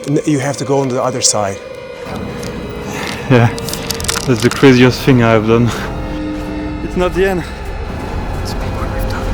and you have to go on the other side. Yeah, that's the craziest thing I've done. It's not the end. It's a big one we've done.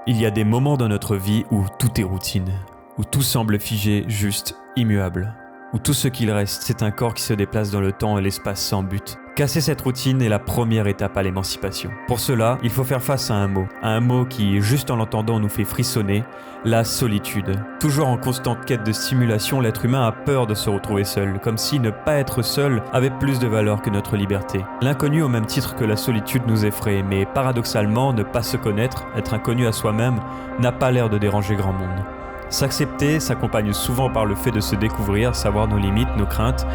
Il y a des moments dans notre vie où tout est routine, où tout semble figé, juste, immuable, où tout ce qu'il reste, c'est un corps qui se déplace dans le temps et l'espace sans but. Casser cette routine est la première étape à l'émancipation. Pour cela, il faut faire face à un mot qui, juste en l'entendant, nous fait frissonner, la solitude. Toujours en constante quête de stimulation, l'être humain a peur de se retrouver seul, comme si ne pas être seul avait plus de valeur que notre liberté. L'inconnu au même titre que la solitude nous effraie, mais paradoxalement, ne pas se connaître, être inconnu à soi-même, n'a pas l'air de déranger grand monde. S'accepter s'accompagne souvent par le fait de se découvrir, savoir nos limites, nos craintes,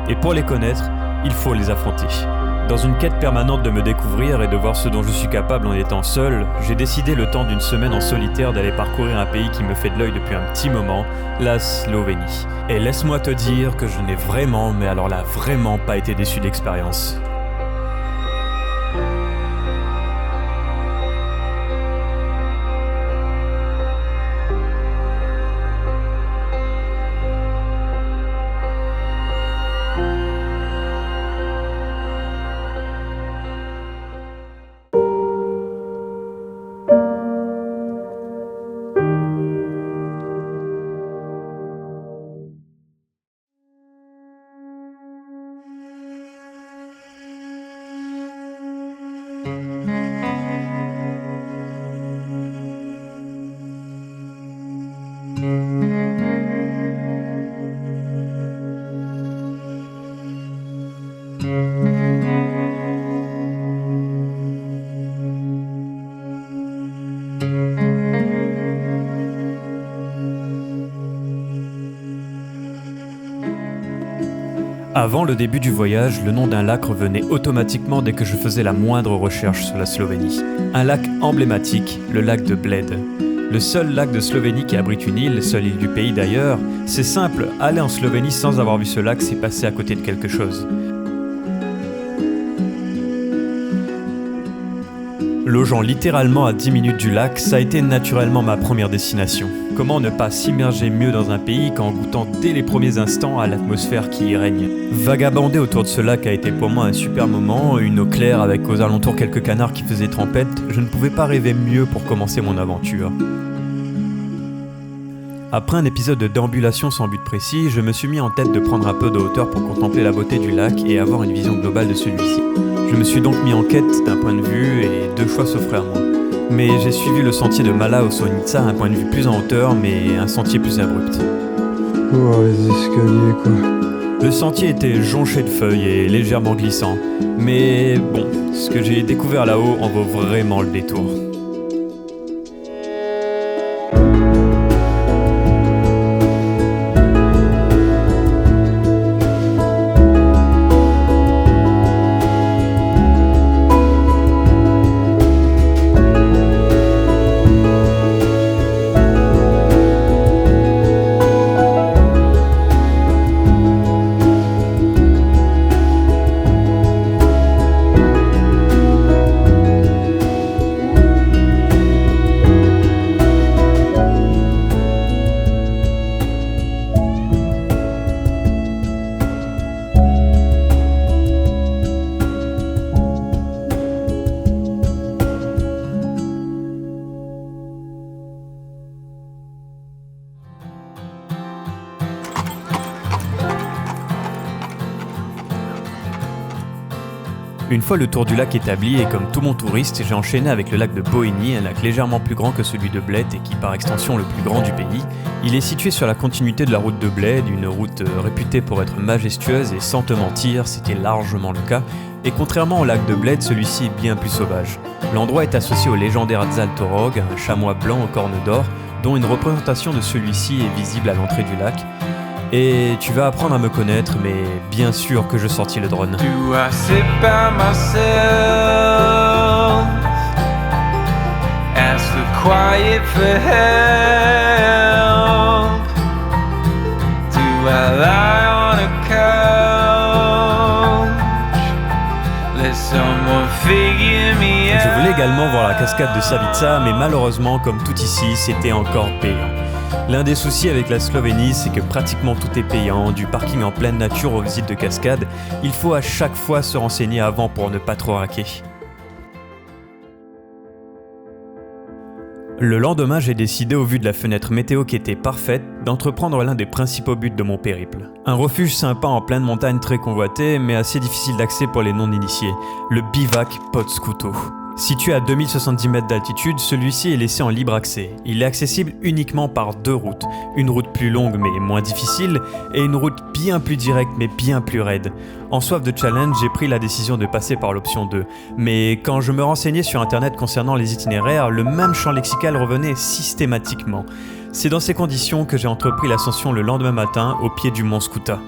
et pour les connaître, il faut les affronter. Dans une quête permanente de me découvrir et de voir ce dont je suis capable en étant seul, j'ai décidé le temps d'une semaine en solitaire d'aller parcourir un pays qui me fait de l'œil depuis un petit moment, la Slovénie. Et laisse-moi te dire que je n'ai vraiment, mais alors là vraiment pas été déçu d'expérience. Avant le début du voyage, le nom d'un lac revenait automatiquement dès que je faisais la moindre recherche sur la Slovénie. Un lac emblématique, le lac de Bled. Le seul lac de Slovénie qui abrite une île, seule île du pays d'ailleurs. C'est simple, aller en Slovénie sans avoir vu ce lac, c'est passer à côté de quelque chose. Logeant littéralement à 10 minutes du lac, ça a été naturellement ma première destination. Comment ne pas s'immerger mieux dans un pays qu'en goûtant dès les premiers instants à l'atmosphère qui y règne. Vagabonder autour de ce lac a été pour moi un super moment, une eau claire avec aux alentours quelques canards qui faisaient trempette, je ne pouvais pas rêver mieux pour commencer mon aventure. Après un épisode de déambulation sans but précis, je me suis mis en tête de prendre un peu de hauteur pour contempler la beauté du lac et avoir une vision globale de celui-ci. Je me suis donc mis en quête d'un point de vue et deux choix s'offraient à moi. Mais j'ai suivi le sentier de Mala Osonica, un point de vue plus en hauteur mais un sentier plus abrupt. Oh, les escaliers quoi. Le sentier était jonché de feuilles et légèrement glissant. Mais bon, ce que j'ai découvert là-haut en vaut vraiment le détour. Une fois le tour du lac établi et comme tout bon touriste, j'ai enchaîné avec le lac de Boheni, un lac légèrement plus grand que celui de Bled et qui par extension le plus grand du pays. Il est situé sur la continuité de la route de Bled, une route réputée pour être majestueuse et sans te mentir, c'était largement le cas. Et contrairement au lac de Bled, celui-ci est bien plus sauvage. L'endroit est associé au légendaire Adzal Torog, un chamois blanc aux cornes d'or, dont une représentation de celui-ci est visible à l'entrée du lac. Et tu vas apprendre à me connaître, mais bien sûr que je sortis le drone. Do I sit by myself? Ask the quiet for help? Do I lie on a couch? Let someone figure me out? voulais également voir la cascade de Savica, mais malheureusement, comme tout ici, c'était encore payant. L'un des soucis avec la Slovénie, c'est que pratiquement tout est payant, du parking en pleine nature aux visites de cascade. Il faut à chaque fois se renseigner avant pour ne pas trop raquer. Le lendemain, j'ai décidé, au vu de la fenêtre météo qui était parfaite, d'entreprendre l'un des principaux buts de mon périple. Un refuge sympa en pleine montagne très convoité, mais assez difficile d'accès pour les non-initiés, le bivac Potskuto. Situé à 2070 mètres d'altitude, celui-ci est laissé en libre accès. Il est accessible uniquement par 2 routes. Une route plus longue mais moins difficile, et une route bien plus directe mais bien plus raide. En soif de challenge, j'ai pris la décision de passer par l'option 2. Mais quand je me renseignais sur internet concernant les itinéraires, le même champ lexical revenait systématiquement. C'est dans ces conditions que j'ai entrepris l'ascension le lendemain matin au pied du mont Skuta.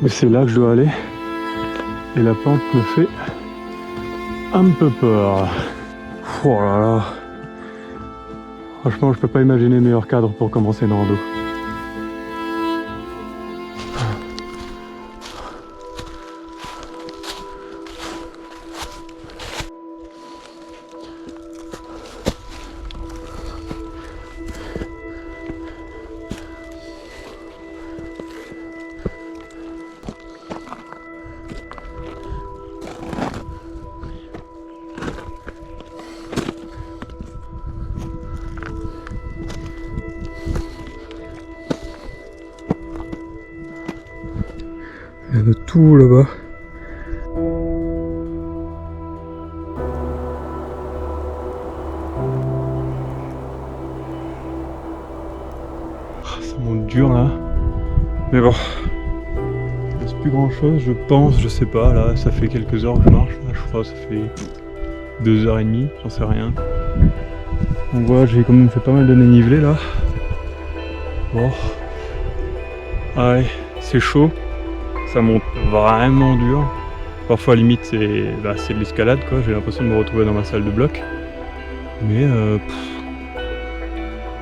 Mais c'est là que je dois aller. Et la pente me fait un peu peur. Oh là là. Franchement, je peux pas imaginer meilleur cadre pour commencer une rando. Il y a de tout là-bas. Ça monte dur là. Mais bon. Il reste plus grand chose, je pense, je sais pas. Là, ça fait quelques heures que je marche. Là, je crois que ça fait 2h30, j'en sais rien. On voit, j'ai quand même fait pas mal de dénivelé là. Bon. Ah ouais, c'est chaud. Ça monte vraiment dur. Parfois limite c'est de l'escalade quoi, j'ai l'impression de me retrouver dans ma salle de bloc. Mais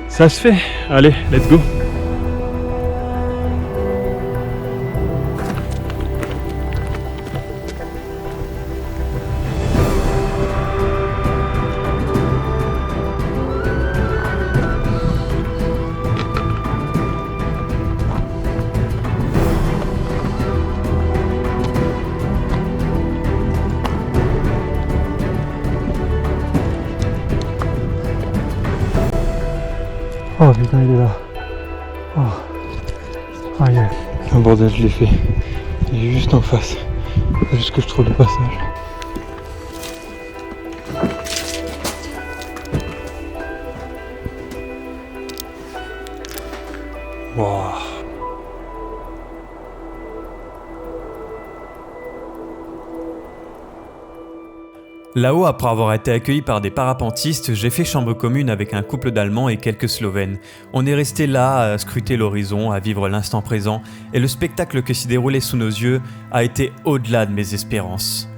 ça se fait. Allez, let's go. Oh putain, il est là. Oh. Ah yeah. Un bordel, je l'ai fait. Il est juste en face. Faut juste que je trouve le passage. Wow. Là-haut, après avoir été accueilli par des parapentistes, j'ai fait chambre commune avec un couple d'Allemands et quelques Slovènes. On est resté là à scruter l'horizon, à vivre l'instant présent, et le spectacle qui s'y déroulait sous nos yeux a été au-delà de mes espérances.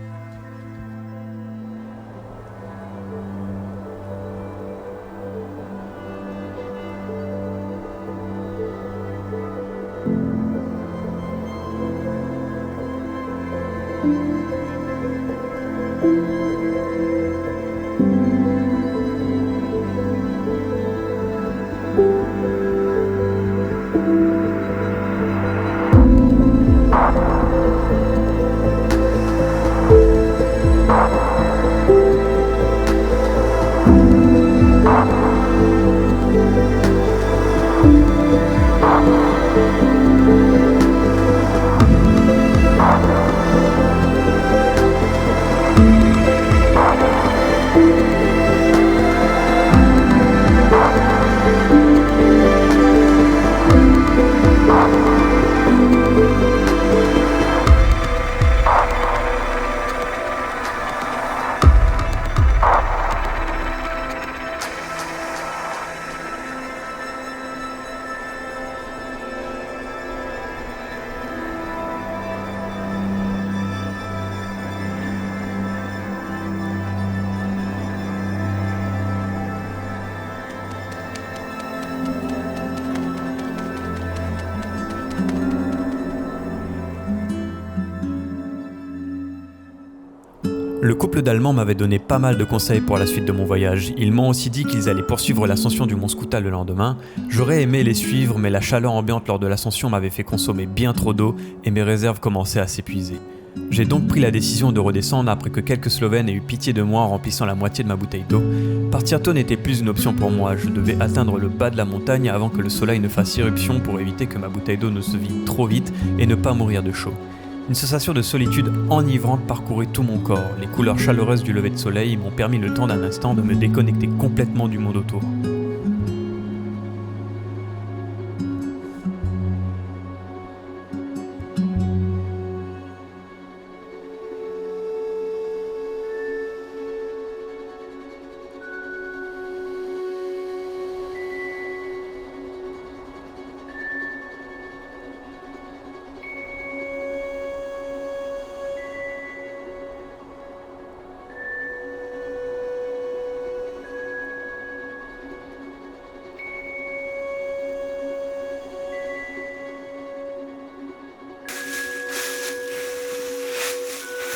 Le couple d'Allemands m'avait donné pas mal de conseils pour la suite de mon voyage. Ils m'ont aussi dit qu'ils allaient poursuivre l'ascension du mont Skoutal le lendemain. J'aurais aimé les suivre, mais la chaleur ambiante lors de l'ascension m'avait fait consommer bien trop d'eau et mes réserves commençaient à s'épuiser. J'ai donc pris la décision de redescendre après que quelques Slovènes aient eu pitié de moi en remplissant la moitié de ma bouteille d'eau. Partir tôt n'était plus une option pour moi, je devais atteindre le bas de la montagne avant que le soleil ne fasse irruption pour éviter que ma bouteille d'eau ne se vide trop vite et ne pas mourir de chaud. Une sensation de solitude enivrante parcourait tout mon corps. Les couleurs chaleureuses du lever de soleil m'ont permis le temps d'un instant de me déconnecter complètement du monde autour.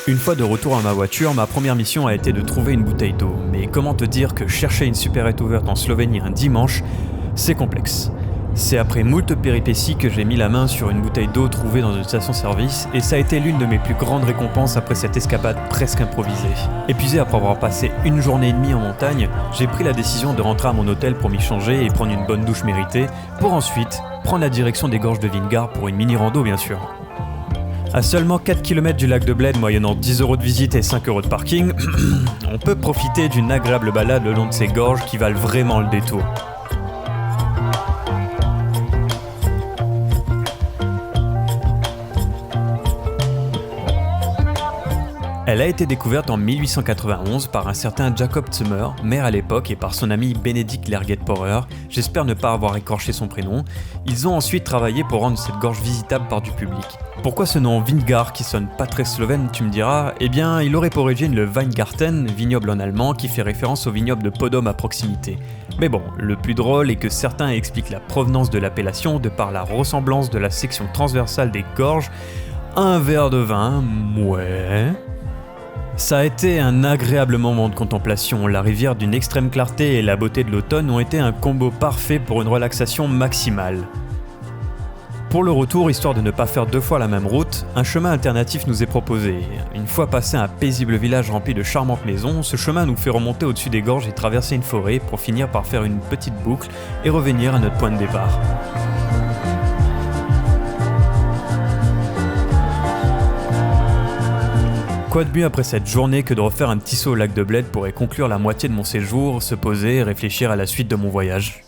Une fois de retour à ma voiture, ma première mission a été de trouver une bouteille d'eau. Mais comment te dire que chercher une supérette ouverte en Slovénie un dimanche, c'est complexe. C'est après moult péripéties que j'ai mis la main sur une bouteille d'eau trouvée dans une station-service et ça a été l'une de mes plus grandes récompenses après cette escapade presque improvisée. Épuisé après avoir passé une journée et demie en montagne, j'ai pris la décision de rentrer à mon hôtel pour m'y changer et prendre une bonne douche méritée, pour ensuite prendre la direction des gorges de Vingar pour une mini-rando bien sûr. À seulement 4 km du lac de Bled, moyennant 10 € de visite et 5 € de parking, on peut profiter d'une agréable balade le long de ces gorges qui valent vraiment le détour. Elle a été découverte en 1891 par un certain Jacob Zimmer, maire à l'époque, et par son ami Benedict Lerget-Porer, j'espère ne pas avoir écorché son prénom. Ils ont ensuite travaillé pour rendre cette gorge visitable par du public. Pourquoi ce nom Vingar qui sonne pas très slovène, tu me diras? Eh bien, il aurait pour origine le Weingarten, vignoble en allemand, qui fait référence au vignoble de Podom à proximité. Mais bon, le plus drôle est que certains expliquent la provenance de l'appellation de par la ressemblance de la section transversale des gorges. Un verre de vin, ouais... Ça a été un agréable moment de contemplation. La rivière d'une extrême clarté et la beauté de l'automne ont été un combo parfait pour une relaxation maximale. Pour le retour, histoire de ne pas faire 2 fois la même route, un chemin alternatif nous est proposé. Une fois passé un paisible village rempli de charmantes maisons, ce chemin nous fait remonter au-dessus des gorges et traverser une forêt pour finir par faire une petite boucle et revenir à notre point de départ. Quoi de mieux après cette journée que de refaire un petit saut au lac de Bled pour y conclure la moitié de mon séjour, se poser et réfléchir à la suite de mon voyage.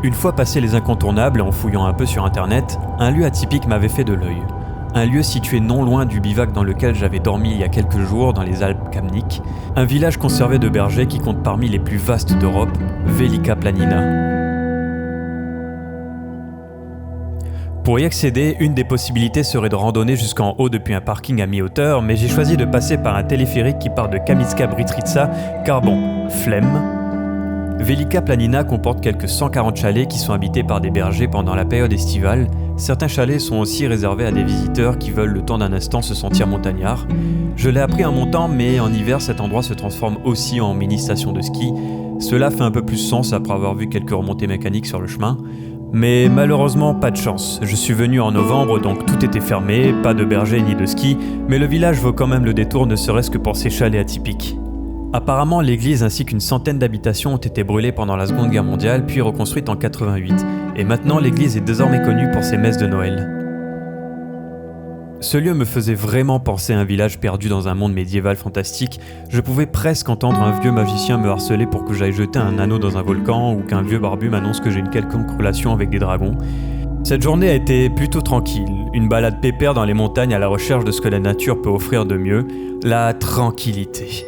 Une fois passé les incontournables, en fouillant un peu sur internet, un lieu atypique m'avait fait de l'œil. Un lieu situé non loin du bivac dans lequel j'avais dormi il y a quelques jours dans les Alpes Kamnik, un village conservé de bergers qui compte parmi les plus vastes d'Europe, Velika Planina. Pour y accéder, une des possibilités serait de randonner jusqu'en haut depuis un parking à mi-hauteur, mais j'ai choisi de passer par un téléphérique qui part de Kamitska Bistrica, car bon, flemme. Velika Planina comporte quelques 140 chalets qui sont habités par des bergers pendant la période estivale. Certains chalets sont aussi réservés à des visiteurs qui veulent le temps d'un instant se sentir montagnards. Je l'ai appris en montant, mais en hiver cet endroit se transforme aussi en mini-station de ski. Cela fait un peu plus sens après avoir vu quelques remontées mécaniques sur le chemin. Mais malheureusement pas de chance, je suis venu en novembre donc tout était fermé, pas de bergers ni de ski, mais le village vaut quand même le détour ne serait-ce que pour ses chalets atypiques. Apparemment, l'église ainsi qu'une centaine d'habitations ont été brûlées pendant la Seconde Guerre mondiale puis reconstruites en 88, et maintenant l'église est désormais connue pour ses messes de Noël. Ce lieu me faisait vraiment penser à un village perdu dans un monde médiéval fantastique. Je pouvais presque entendre un vieux magicien me harceler pour que j'aille jeter un anneau dans un volcan ou qu'un vieux barbu m'annonce que j'ai une quelconque relation avec des dragons. Cette journée a été plutôt tranquille, une balade pépère dans les montagnes à la recherche de ce que la nature peut offrir de mieux, la tranquillité.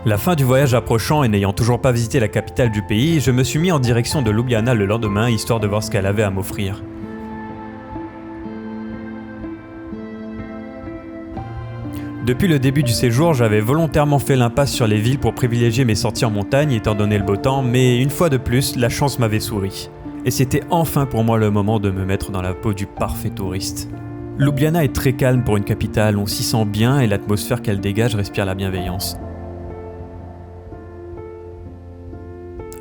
La fin du voyage approchant et n'ayant toujours pas visité la capitale du pays, je me suis mis en direction de Ljubljana le lendemain histoire de voir ce qu'elle avait à m'offrir. Depuis le début du séjour, j'avais volontairement fait l'impasse sur les villes pour privilégier mes sorties en montagne étant donné le beau temps, mais une fois de plus, la chance m'avait souri. Et c'était enfin pour moi le moment de me mettre dans la peau du parfait touriste. Ljubljana est très calme pour une capitale, on s'y sent bien et l'atmosphère qu'elle dégage respire la bienveillance.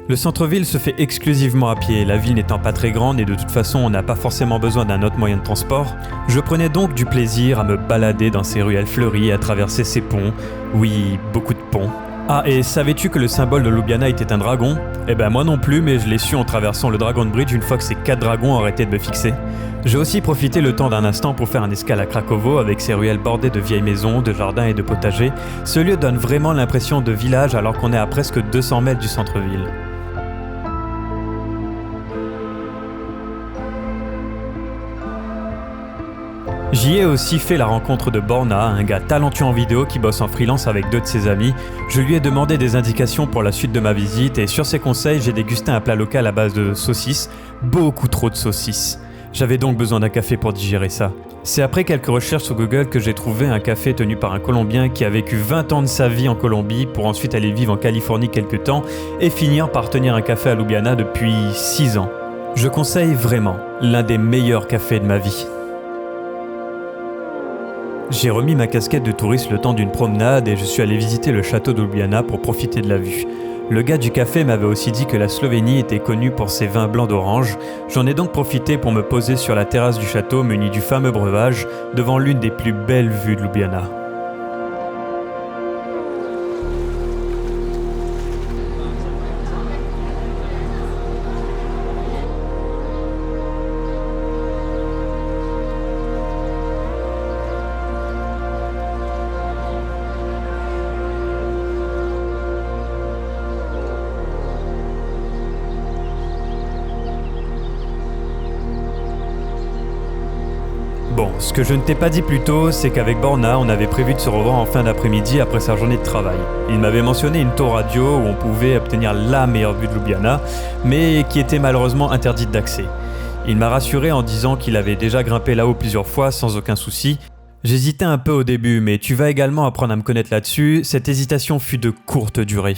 Le centre-ville se fait exclusivement à pied, la ville n'étant pas très grande et de toute façon on n'a pas forcément besoin d'un autre moyen de transport. Je prenais donc du plaisir à me balader dans ces ruelles fleuries, à traverser ces ponts. Oui, beaucoup de ponts. Ah, et savais-tu que le symbole de Ljubljana était un dragon ? Eh ben moi non plus, mais je l'ai su en traversant le Dragon Bridge une fois que ces 4 dragons ont arrêté de me fixer. J'ai aussi profité le temps d'un instant pour faire un escale à Krakowo avec ses ruelles bordées de vieilles maisons, de jardins et de potagers. Ce lieu donne vraiment l'impression de village alors qu'on est à presque 200 mètres du centre-ville. J'y ai aussi fait la rencontre de Borna, un gars talentueux en vidéo qui bosse en freelance avec 2 de ses amis. Je lui ai demandé des indications pour la suite de ma visite et sur ses conseils, j'ai dégusté un plat local à base de saucisses, beaucoup trop de saucisses. J'avais donc besoin d'un café pour digérer ça. C'est après quelques recherches sur Google que j'ai trouvé un café tenu par un Colombien qui a vécu 20 ans de sa vie en Colombie pour ensuite aller vivre en Californie quelques temps et finir par tenir un café à Ljubljana depuis 6 ans. Je conseille vraiment l'un des meilleurs cafés de ma vie. J'ai remis ma casquette de touriste le temps d'une promenade et je suis allé visiter le château de Ljubljana pour profiter de la vue. Le gars du café m'avait aussi dit que la Slovénie était connue pour ses vins blancs d'orange. J'en ai donc profité pour me poser sur la terrasse du château muni du fameux breuvage, devant l'une des plus belles vues de Ljubljana. Bon, ce que je ne t'ai pas dit plus tôt, c'est qu'avec Borna, on avait prévu de se revoir en fin d'après-midi après sa journée de travail. Il m'avait mentionné une tour radio où on pouvait obtenir la meilleure vue de Ljubljana, mais qui était malheureusement interdite d'accès. Il m'a rassuré en disant qu'il avait déjà grimpé là-haut plusieurs fois sans aucun souci. J'hésitais un peu au début, mais tu vas également apprendre à me connaître là-dessus, cette hésitation fut de courte durée.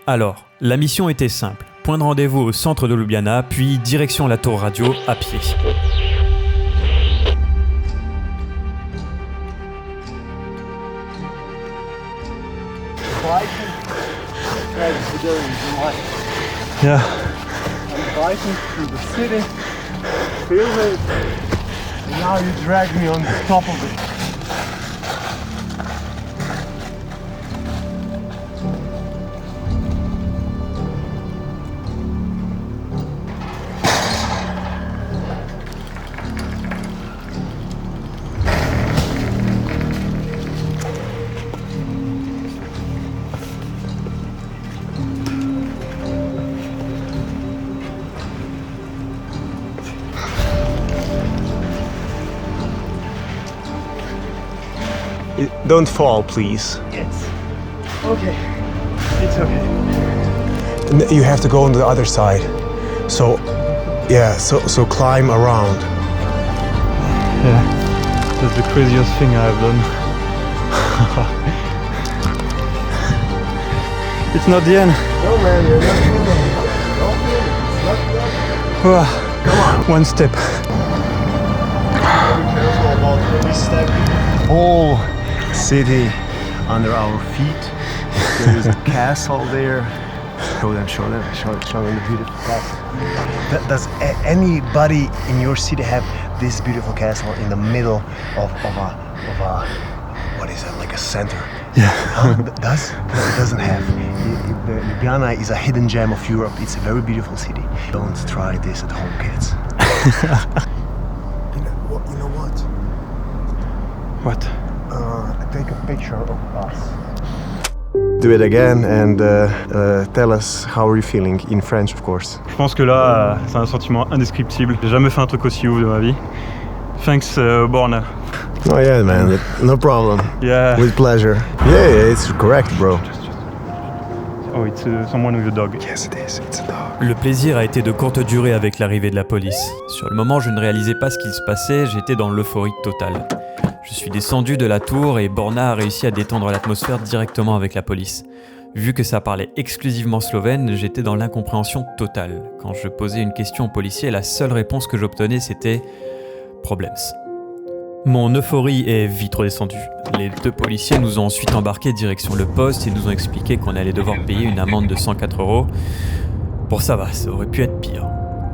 Alors, la mission était simple, point de rendez-vous au centre de Ljubljana, puis direction la tour radio à pied. Yeah. I'm biking through the city, feel it, and now you drag me on top of it. Don't fall, please. Yes. Okay. It's okay. You have to go on the other side. So, yeah, so climb around. Yeah. That's the craziest thing I've done. It's not the end. No, man, you're not feeling it. Don't feel it. It's not the end. Come on. One step. Be careful about every step. Whole city under our feet. There is a castle there. Show them the beautiful castle. Does anybody in your city have this beautiful castle in the middle of a what is it, like a center? Yeah. It doesn't have. Ljubljana is a hidden gem of Europe. It's a very beautiful city. Don't try this at home, kids. You know what? What? Take a picture of us. Do it again and tell us how are you feeling in French, of course. Je pense que là, c'est un sentiment indescriptible. J'ai jamais fait un truc aussi ouf de ma vie. Thanks, Borna. Oh yeah, man. No problem. Yeah. With pleasure. Yeah, it's correct, bro. Oh, it's someone with a dog. Yes, it is. It's a dog. Le plaisir a été de courte durée avec l'arrivée de la police. Sur le moment, je ne réalisais pas ce qu'il se passait, j'étais dans l'euphorie totale. Je suis descendu de la tour et Borna a réussi à détendre l'atmosphère directement avec la police. Vu que ça parlait exclusivement slovène, j'étais dans l'incompréhension totale. Quand je posais une question au policier, la seule réponse que j'obtenais c'était « Problems ». Mon euphorie est vite redescendue. Les 2 policiers nous ont ensuite embarqués direction le poste et nous ont expliqué qu'on allait devoir payer une amende de 104 €. Bon ça va, ça aurait pu être pire.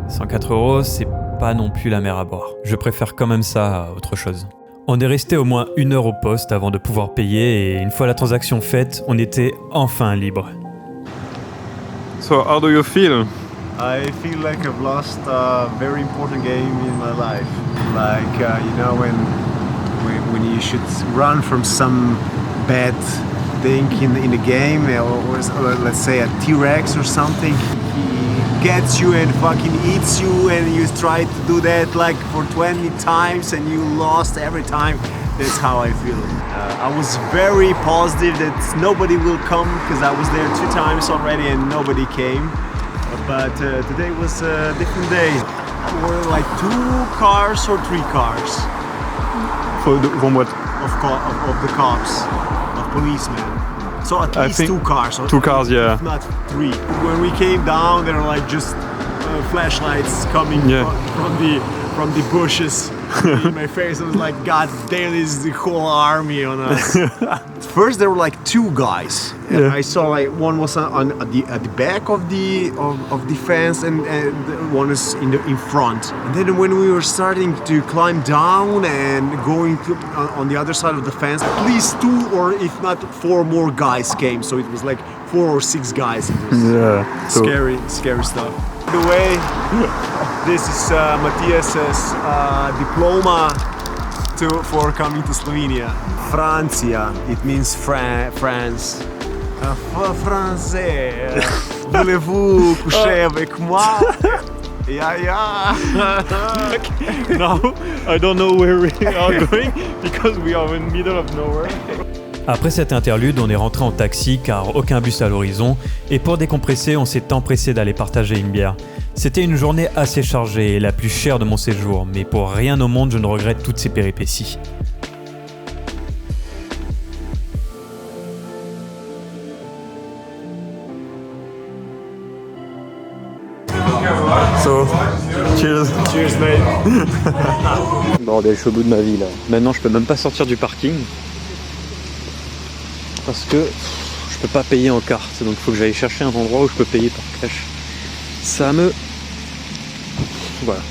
104 €, c'est pas non plus la mer à boire. Je préfère quand même ça à autre chose. On est resté au moins 1 heure au poste avant de pouvoir payer et une fois la transaction faite, on était enfin libre. So, how do you feel? I feel like I've lost a very important game in my life. Like you know when you should run from some bad thing in the game, or let's say a T-Rex or something. He gets you and fucking eats you, and you try to do that like for 20 times and you lost every time. That's how I feel. I was very positive that nobody will come because I was there 2 times already and nobody came. But today was a different day. There were like 2 cars or 3 cars From what? of the cops, of policemen. So at I least think 2 cars. Or 2 cars, yeah. If not 3. When we came down, there were like just flashlights coming Yeah. from the bushes in my face. I was like, God damn, this is the whole army on us. First, there were like 2 guys. And Yeah. I saw like one was at the back of the fence, and one is in front. And then when we were starting to climb down and going on the other side of the fence, at least 2 or if not 4 more guys came. So it was like 4 or 6 guys. It was Yeah. So, scary stuff. By the way, this is Matthias's diploma for coming to Slovenia. Francia, it means France. Français, voulez-vous coucher avec moi? Yeah. now, I don't know where we are going because we are in the middle of nowhere. Après cette interlude, on est rentré en taxi car aucun bus à l'horizon et pour décompresser, on s'est empressé d'aller partager une bière. C'était une journée assez chargée et la plus chère de mon séjour, mais pour rien au monde je ne regrette toutes ces péripéties. So, cheers. Cheers, mate. Bordel, je suis au bout de ma vie là. Maintenant, je peux même pas sortir du parking parce que je peux pas payer en carte. Donc, il faut que j'aille chercher un endroit où je peux payer par cash. Ça me... Voilà.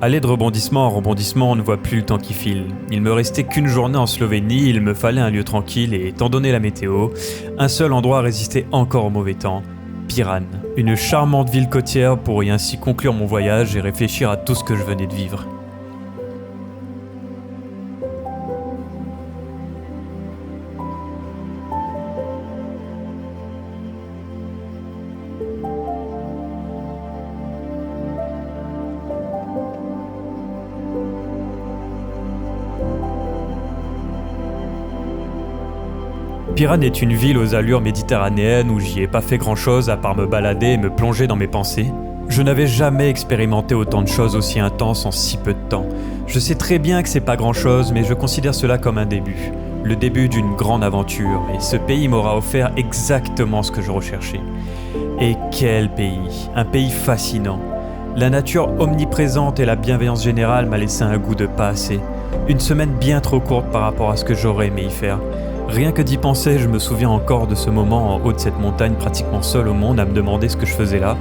Aller de rebondissement en rebondissement, on ne voit plus le temps qui file. Il me restait qu'une journée en Slovénie, il me fallait un lieu tranquille et, étant donné la météo, un seul endroit résistait encore au mauvais temps, Piran. Une charmante ville côtière pour y ainsi conclure mon voyage et réfléchir à tout ce que je venais de vivre. Piran est une ville aux allures méditerranéennes où j'y ai pas fait grand chose à part me balader et me plonger dans mes pensées. Je n'avais jamais expérimenté autant de choses aussi intenses en si peu de temps. Je sais très bien que c'est pas grand chose, mais je considère cela comme un début. Le début d'une grande aventure, et ce pays m'aura offert exactement ce que je recherchais. Et quel pays! Un pays fascinant. La nature omniprésente et la bienveillance générale m'a laissé un goût de pas assez. Une semaine bien trop courte par rapport à ce que j'aurais aimé y faire. Rien que d'y penser, je me souviens encore de ce moment en haut de cette montagne pratiquement seul au monde à me demander ce que je faisais là.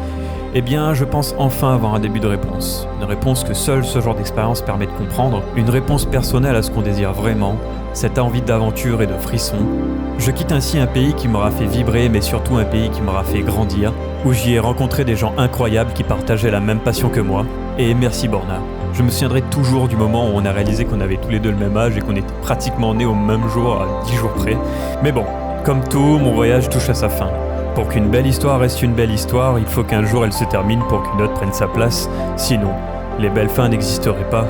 Eh bien, je pense enfin avoir un début de réponse. Une réponse que seul ce genre d'expérience permet de comprendre. Une réponse personnelle à ce qu'on désire vraiment, cette envie d'aventure et de frisson. Je quitte ainsi un pays qui m'aura fait vibrer, mais surtout un pays qui m'aura fait grandir, où j'y ai rencontré des gens incroyables qui partageaient la même passion que moi. Et merci Borna. Je me souviendrai toujours du moment où on a réalisé qu'on avait tous les deux le même âge et qu'on était pratiquement nés au même jour, à 10 jours près. Mais bon, comme tout, mon voyage touche à sa fin. Pour qu'une belle histoire reste une belle histoire, il faut qu'un jour elle se termine pour qu'une autre prenne sa place. Sinon, les belles fins n'existeraient pas.